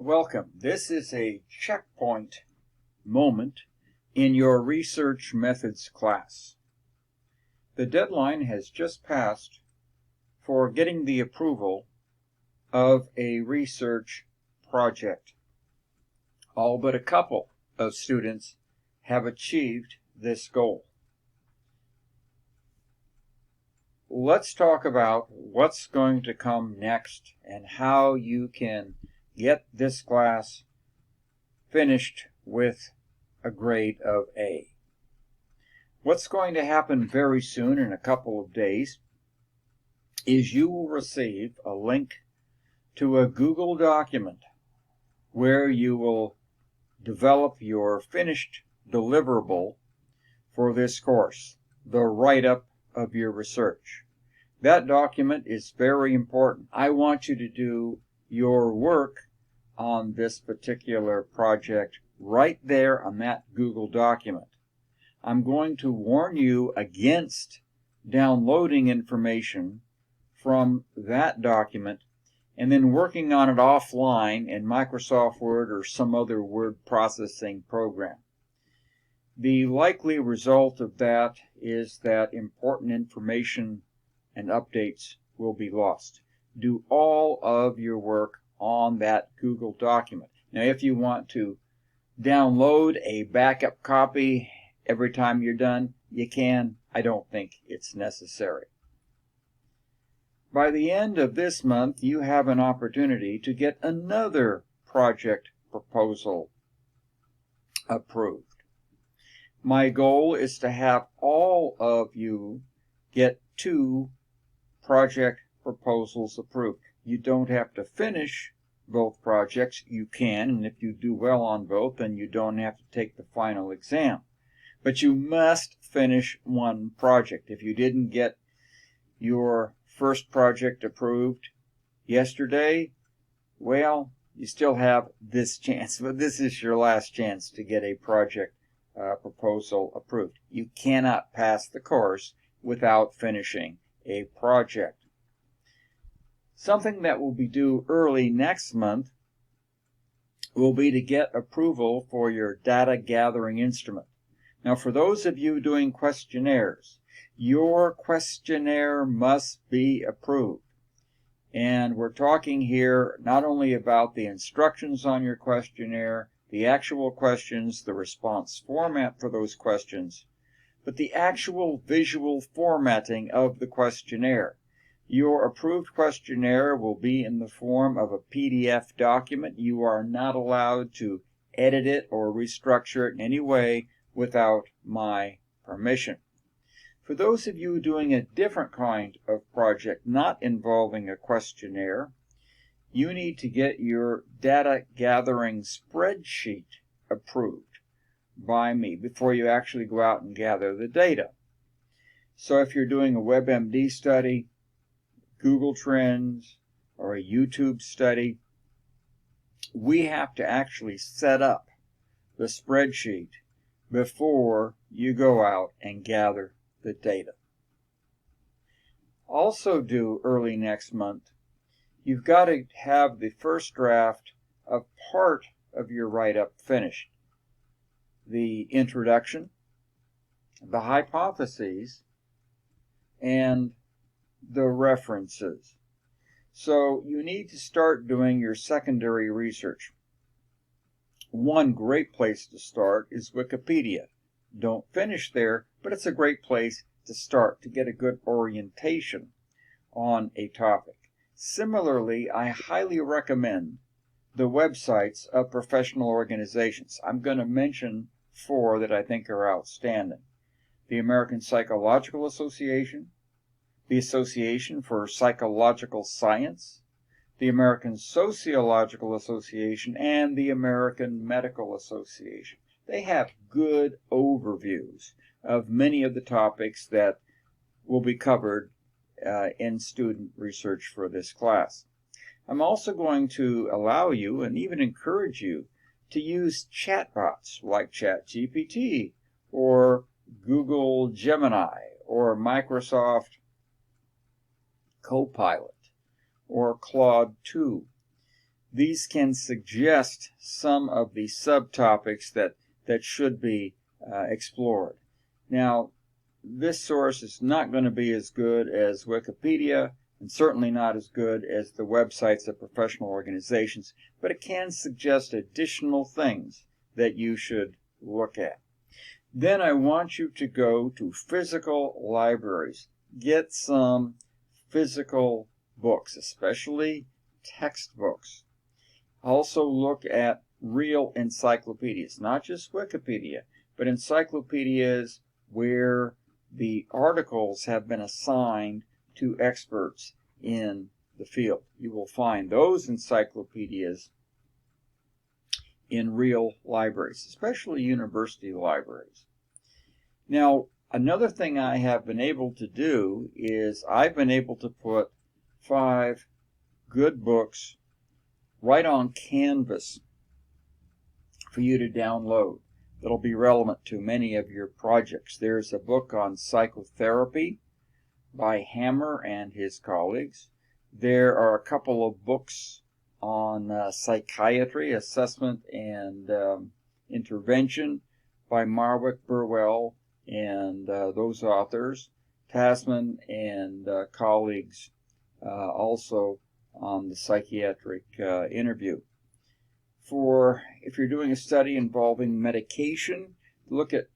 Welcome. This is a checkpoint moment in your research methods class. The deadline has just passed for getting the approval of a research project. All but a couple of students have achieved this goal. Let's talk about what's going to come next and how you can get this class finished with a grade of A. What's going to happen very soon, in a couple of days, is you will receive a link to a Google document where you will develop your finished deliverable for this course, the write-up of your research. That document is very important. I want you to do your work on this particular project right there on that Google document. I'm going to warn you against downloading information from that document and then working on it offline in Microsoft Word or some other word processing program. The likely result of that is that important information and updates will be lost. Do all of your work on that Google document. Now, if you want to download a backup copy every time you're done, you can. I don't think it's necessary. By the end of this month, you have an opportunity to get another project proposal approved. My goal is to have all of you get 2 project proposals approved. You don't have to finish both projects. You can, and if you do well on both, then you don't have to take the final exam. But you must finish one project. If you didn't get your first project approved yesterday, well, you still have this chance, but this is your last chance to get a project proposal approved. You cannot pass the course without finishing a project. Something that will be due early next month will be to get approval for your data gathering instrument. Now, for those of you doing questionnaires, your questionnaire must be approved. And we're talking here not only about the instructions on your questionnaire, the actual questions, the response format for those questions, but the actual visual formatting of the questionnaire. Your approved questionnaire will be in the form of a PDF document. You are not allowed to edit it or restructure it in any way without my permission. For those of you doing a different kind of project, not involving a questionnaire, you need to get your data gathering spreadsheet approved by me before you actually go out and gather the data. So if you're doing a WebMD study, Google Trends, or a YouTube study, we have to actually set up the spreadsheet before you go out and gather the data. Also due early next month, you've got to have the first draft of part of your write-up finished. The introduction, the hypotheses, and the references. So you need to start doing your secondary research. One great place to start is Wikipedia. Don't finish there, but it's a great place to start to get a good orientation on a topic. Similarly, I highly recommend the websites of professional organizations. I'm going to mention 4 that I think are outstanding. The American Psychological Association, the Association for Psychological Science, the American Sociological Association, and the American Medical Association. They have good overviews of many of the topics that will be covered in student research for this class. I'm also going to allow you and even encourage you to use chatbots like ChatGPT or Google Gemini or Microsoft Copilot or Claude 2. these can suggest some of the subtopics that should be explored. Now, this source is not going to be as good as Wikipedia, and certainly not as good as the websites of professional organizations, but it can suggest additional things that you should look at. Then I want you to go to physical libraries. Get some physical books, especially textbooks. Also look at real encyclopedias, not just Wikipedia, but encyclopedias where the articles have been assigned to experts in the field. You will find those encyclopedias in real libraries, especially university libraries. Now, another thing I have been able to do is I've been able to put 5 good books right on Canvas for you to download that'll be relevant to many of your projects. There's a book on psychotherapy by Hammer and his colleagues. There are a couple of books on psychiatry, assessment, and intervention by Marwick Burwell and those authors. Tasman and colleagues also on the psychiatric interview. If you're doing a study involving medication, look at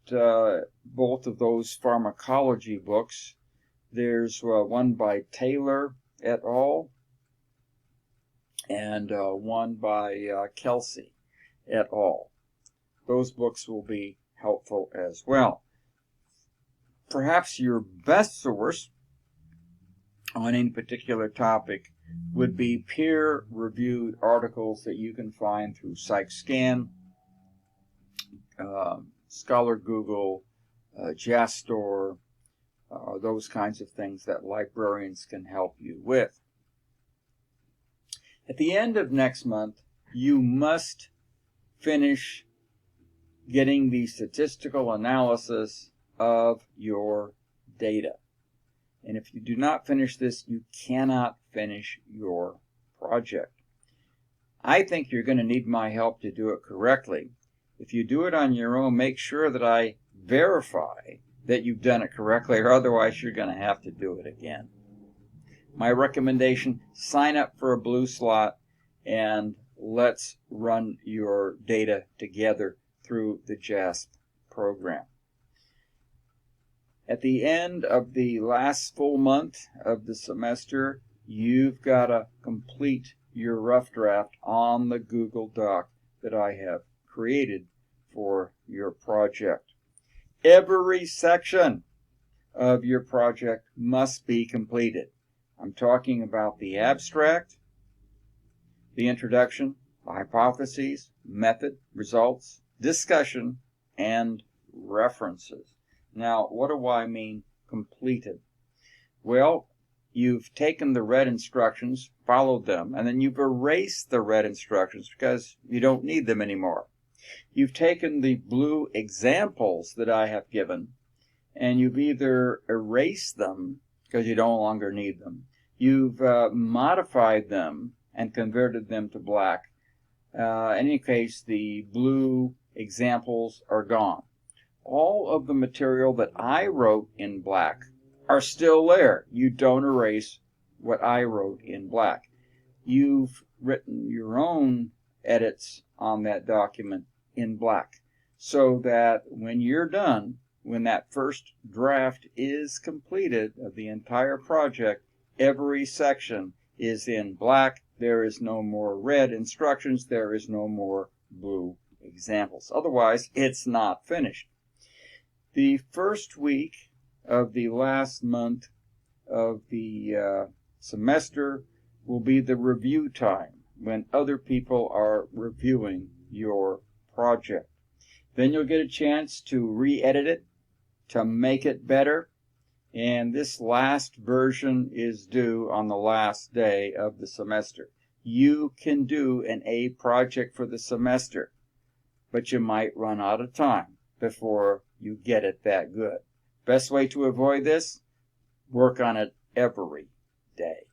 both of those pharmacology books. There's one by Taylor et al. And one by Kelsey et al. Those books will be helpful as well. Perhaps your best source on any particular topic would be peer-reviewed articles that you can find through PsychScan, Scholar Google, JASTOR, those kinds of things that librarians can help you with. At the end of next month, you must finish getting the statistical analysis of your data. And if you do not finish this, you cannot finish your project. I think you're going to need my help to do it correctly. If you do it on your own, make sure that I verify that you've done it correctly, or otherwise you're going to have to do it again. My recommendation, sign up for a blue slot and let's run your data together through the JASP program. At the end of the last full month of the semester, you've got to complete your rough draft on the Google Doc that I have created for your project. Every section of your project must be completed. I'm talking about the abstract, the introduction, the hypotheses, method, results, discussion, and references. Now, what do I mean completed? Well, you've taken the red instructions, followed them, and then you've erased the red instructions because you don't need them anymore. You've taken the blue examples that I have given, and you've either erased them because you no longer need them. You've modified them and converted them to black. In any case, the blue examples are gone. All of the material that I wrote in black are still there. You don't erase what I wrote in black. You've written your own edits on that document in black, so that when you're done, when that first draft is completed of the entire project, every section is in black. There is no more red instructions. There is no more blue examples. Otherwise, it's not finished. The first week of the last month of the semester will be the review time, when other people are reviewing your project. Then you'll get a chance to re-edit it, to make it better, and this last version is due on the last day of the semester. You can do an A project for the semester, but you might run out of time before you get it that good. Best way to avoid this, work on it every day.